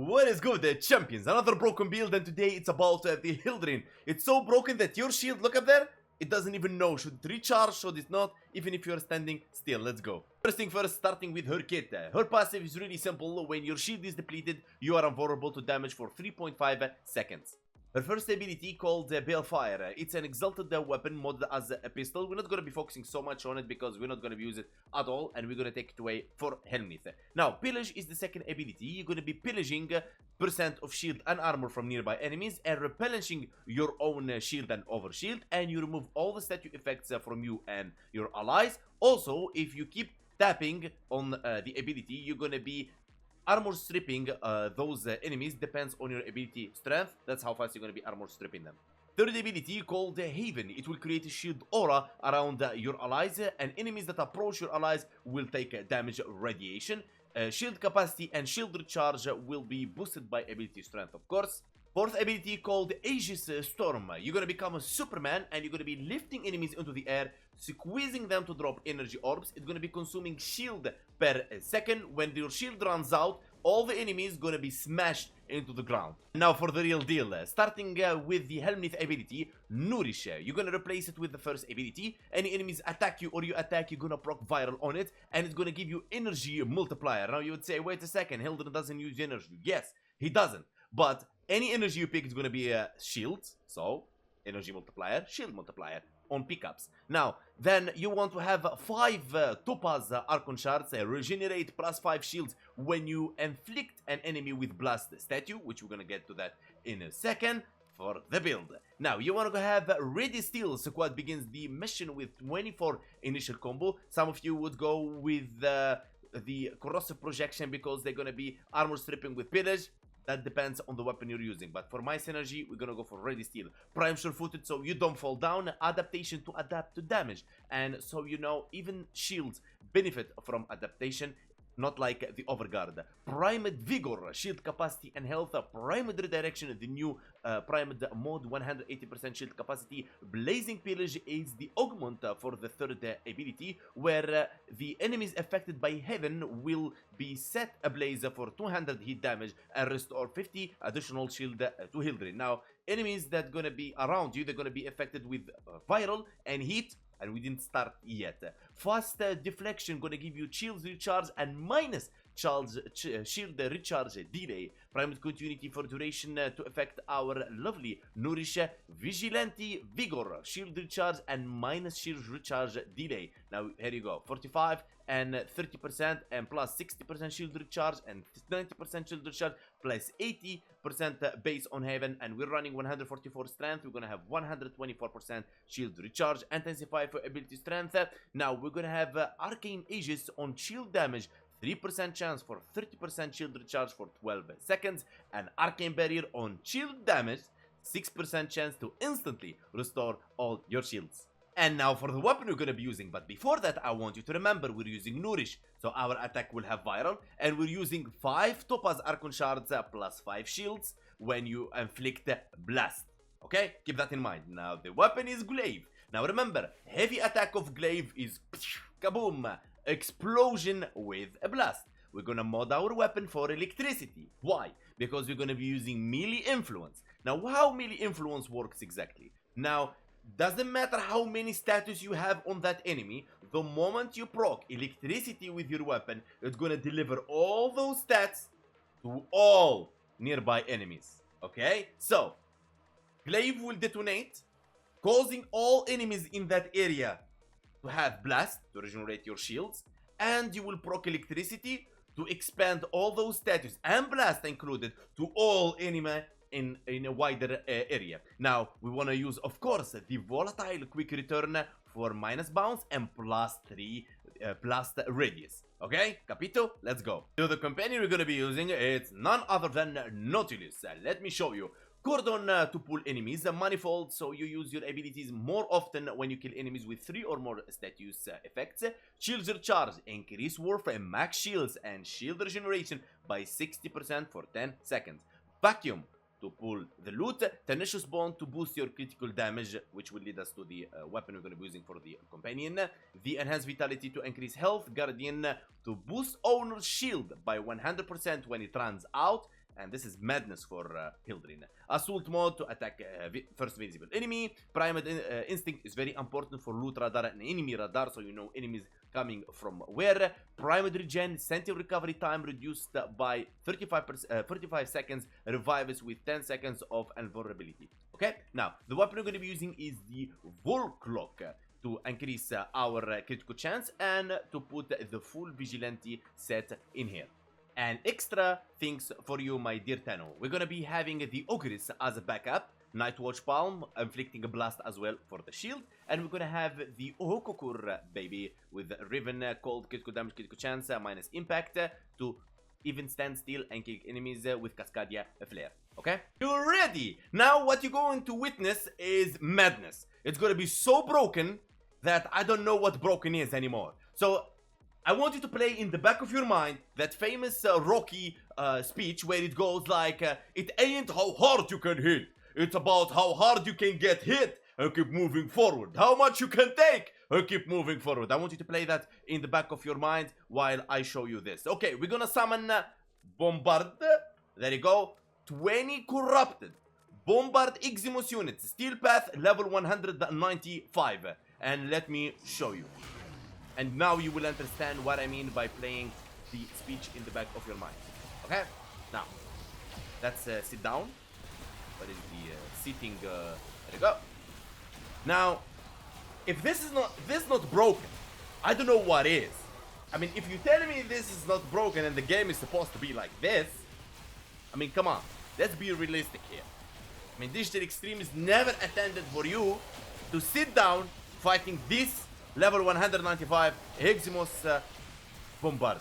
What is good, champions? Another broken build, and today it's about the Hildryn. It's so broken that your shield, look up there, it doesn't even know should it recharge, should it not, even if you're standing still. Let's go. First thing first, starting with her kit. Her passive is really simple. When your shield is depleted, you are invulnerable to damage for 3.5 seconds. Her first ability, called Balefire, it's an exalted weapon modded as a pistol. We're not going to be focusing so much on it because we're not going to use it at all, and we're going to take it away for Helmith. Now, Pillage is the second ability. You're going to be pillaging percent of shield and armor from nearby enemies and replenishing your own shield and overshield, and you remove all the statue effects from you and your allies. Also, if you keep tapping on the ability, you're going to be armor stripping those enemies. Depends on your ability strength. That's how fast you're going to be armor stripping them. Third ability, called Haven. It will create a shield aura around your allies, and enemies that approach your allies will take damage radiation. Shield capacity and shield recharge will be boosted by ability strength, of course. Fourth ability, called Aegis Storm. You're going to become a Superman, and you're going to be lifting enemies into the air, squeezing them to drop energy orbs. It's going to be consuming shield per second. When your shield runs out, all the enemies going to be smashed into the ground. Now for the real deal, starting with the Helmith ability, Nourish. You're going to replace it with the first ability. Any enemies attack you or you attack, you're going to proc viral on it, and it's going to give you energy multiplier. Now you would say, wait a second, Hildryn doesn't use energy. Yes, he doesn't. But any energy you pick is going to be a shield, so energy multiplier, shield multiplier on pickups. Now, then you want to have 5 Topaz Archon shards, regenerate +5 shields when you inflict an enemy with blast statue, which we're going to get to that in a second for the build. Now, you want to have Ready Steel Squad begins the mission with 24 initial combo. Some of you would go with the corrosive projection because they're going to be armor stripping with pillage. That depends on the weapon you're using, but for my synergy, we're gonna go for Ready Steel. Prime Sure-Footed, so you don't fall down. Adaptation to adapt to damage, and so you know even shields benefit from adaptation, not like the Overguard. Primed Vigor, shield capacity and health. Primed Redirection, the new Primed mode, 180% shield capacity. Blazing Pillage is the augment for the third ability, where the enemies affected by Heaven will be set ablaze for 200 hit damage and restore 50 additional shield to Hildryn. Now, enemies that gonna be around you, they're gonna be affected with viral and heat, and we didn't start yet. Fast deflection gonna give you shield recharge and minus shield recharge delay. Primed continuity for duration to affect our lovely Nourish. Vigilante Vigor, shield recharge and minus shield recharge delay. Now here you go, 45 and 30% and plus 60% shield recharge and 90% shield recharge plus 80% base on Heaven, and we're running 144 strength. We're gonna have 124% shield recharge. Intensify for ability strength. Now we're gonna have Arcane Aegis on shield damage, 3% chance for 30% shield recharge for 12 seconds, and Arcane Barrier on shield damage, 6% chance to instantly restore all your shields. And now for the weapon we're going to be using, but before that I want you to remember we're using Nourish, so our attack will have viral, and we're using 5 Topaz Archon shards plus 5 shields when you inflict blast. Okay, keep that in mind. Now the weapon is Glaive. Now remember, heavy attack of Glaive is kaboom, explosion with a blast. We're gonna mod our weapon for electricity. Why? Because we're gonna be using melee influence. Now how melee influence works exactly? Now, doesn't matter how many status you have on that enemy, the moment you proc electricity with your weapon, it's gonna deliver all those stats to all nearby enemies. Okay? So, Glaive will detonate, causing all enemies in that area to have blast to regenerate your shields, and you will proc electricity to expand all those status and blast included to all enemy in a wider area. Now we want to use, of course, the volatile quick return for minus bounce and +3 blast radius. Okay, capito? Let's go. So the companion we're gonna be using, it's none other than Nautilus. Let me show you. Cordon to pull enemies, manifold, so you use your abilities more often when you kill enemies with 3 or more status effects. Shields recharge, increase Warframe, max shields and shield regeneration by 60% for 10 seconds. Vacuum to pull the loot. Tenacious Bond to boost your critical damage, which will lead us to the weapon we're going to be using for the companion. The Enhanced Vitality to increase health. Guardian to boost owner's shield by 100% when it runs out. And this is madness for Hildryn. Assault mode to attack first visible enemy. Primed instinct is very important for loot radar and enemy radar, so you know enemies coming from where. Primed regen, sentinel recovery time reduced by 35 seconds, revives with 10 seconds of invulnerability. Okay, now the weapon we're going to be using is the Volclock to increase our critical chance and to put the full vigilante set in here. And extra things for you, my dear Tenno. We're gonna be having the Ogris as a backup, Nightwatch Palm, inflicting a blast as well for the shield, and we're gonna have the Ohokokur baby with Riven, cold, critical damage, critical chance, minus impact, to even stand still and kill enemies with Cascadia Flare. Okay? You're ready! Now what you're going to witness is madness. It's gonna be so broken that I don't know what broken is anymore. So I want you to play in the back of your mind that famous Rocky speech where it goes like, it ain't how hard you can hit, it's about how hard you can get hit and keep moving forward. How much you can take and keep moving forward. I want you to play that in the back of your mind while I show you this. Okay, we're gonna summon Bombard. There you go. 20 corrupted. Bombard Eximus units. Steel Path level 195. And let me show you. And now you will understand what I mean by playing the speech in the back of your mind. Okay? Now, let's sit down. What is the sitting? There you go. Now, if this is not broken, I don't know what is. I mean, if you tell me this is not broken and the game is supposed to be like this, I mean, come on. Let's be realistic here. I mean, Digital Extreme is never intended for you to sit down fighting this level 195 Eximus Bombarders.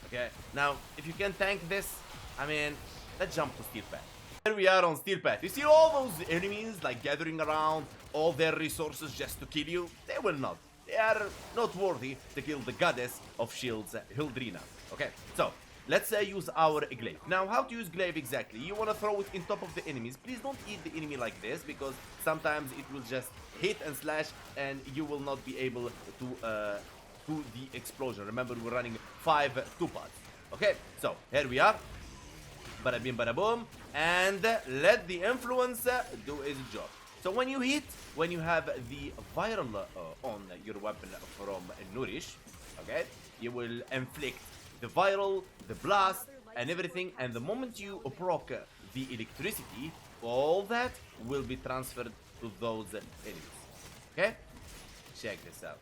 Okay, now if you can tank this, I mean, let's jump to Steel Path. Here we are on Steel Path. You see all those enemies like gathering around all their resources just to kill you? They will not. They are not worthy to kill the goddess of shields, Hildryn. Okay, so let's use our glaive. Now, how to use glaive exactly? You want to throw it in top of the enemies. Please don't hit the enemy like this, because sometimes it will just hit and slash and you will not be able to do the explosion. Remember, we're running 5 2-pods. Okay, so here we are. Bada bim bada boom. And let the influence do its job. So when you hit, when you have the viral on your weapon from Nourish, okay, you will inflict the viral, the blast, and everything, and the moment you proc the electricity, all that will be transferred to those enemies. Okay? Check this out.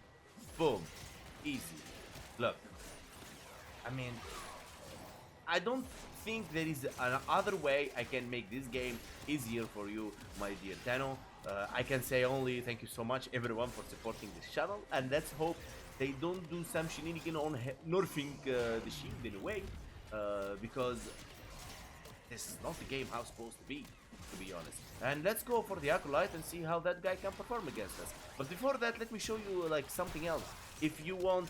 Boom. Easy. Look. I mean, I don't think there is another way I can make this game easier for you, my dear Tenno. I can say only thank you so much, everyone, for supporting this channel, and let's hope they don't do some shenanigan on nerfing the shield in a way, because this is not the game how it's supposed to be honest. And let's go for the Acolyte and see how that guy can perform against us. But before that, let me show you like something else. If you want,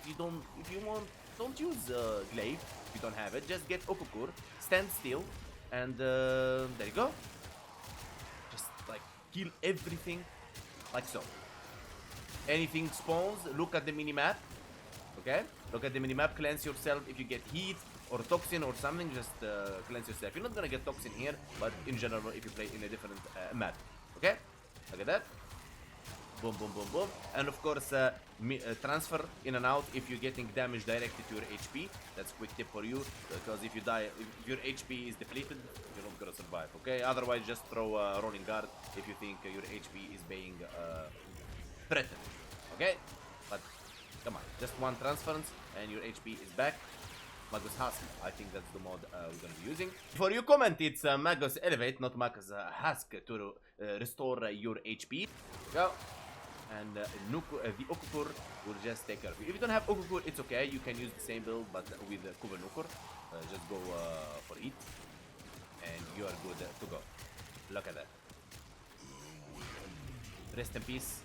don't use glaive. If you don't have it, just get Okukur, stand still, and there you go. Just like kill everything, like so. Anything spawns, look at the minimap. Okay? Look at the minimap, cleanse yourself if you get heat or toxin or something, just cleanse yourself. You're not gonna get toxin here, but in general, if you play in a different map. Okay? Look at that. Boom, boom, boom, boom. And of course, transfer in and out if you're getting damage directed to your HP. That's a quick tip for you, because if you die, if your HP is depleted, you're not gonna survive. Okay? Otherwise, just throw a rolling guard if you think your HP is being threatened. Okay? But come on, just one transference and your HP is back. Magus Husk, I think that's the mod we're gonna be using. For you comment, it's Magus Elevate, not Magus Husk, to restore your HP. Go. And the Okukur will just take care of you. If you don't have Okukur, it's okay. You can use the same build, but with Kuvanukur. Just go for it, and you are good to go. Look at that. Rest in peace.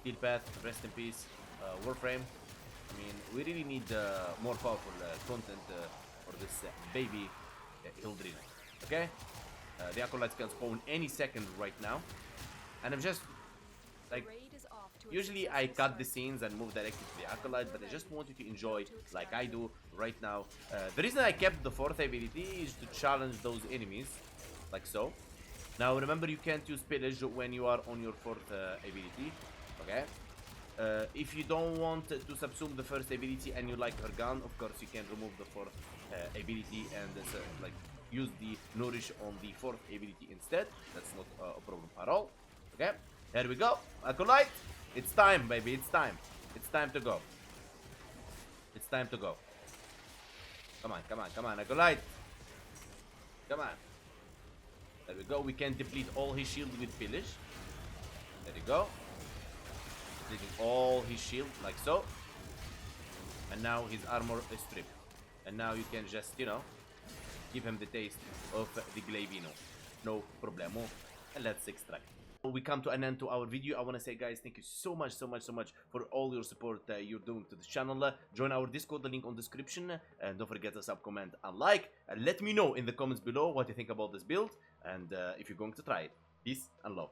Steel Path, rest in peace. Warframe. I mean, we really need more powerful content for this baby Hildryn. Okay? The Acolytes can spawn any second right now. And I'm just like Usually I cut the scenes and move directly to the Acolyte, but I just want you to enjoy like I do right now. The reason I kept the 4th ability is to challenge those enemies, like so. Now remember, you can't use Pillage when you are on your 4th ability, okay? If you don't want to subsume the 1st ability and you like her gun, of course you can remove the 4th ability and like use the Nourish on the 4th ability instead. That's not a problem at all. Okay, here we go. Acolyte, it's time, baby, it's time. It's time to go. It's time to go. Come on, come on, come on, Acolyte. Come on. There we go. We can deplete all his shield with Pillage. There you go. Depleting all his shield, like so. And now his armor is stripped. And now you can just, you know, give him the taste of the Glavino. No problemo. And let's extract. We come to an end to our video. I want to say, guys, thank you so much for all your support you're doing to this channel. Join our Discord, the link on description. And don't forget to sub, comment, and like. And let me know in the comments below what you think about this build. And if you're going to try it. Peace and love.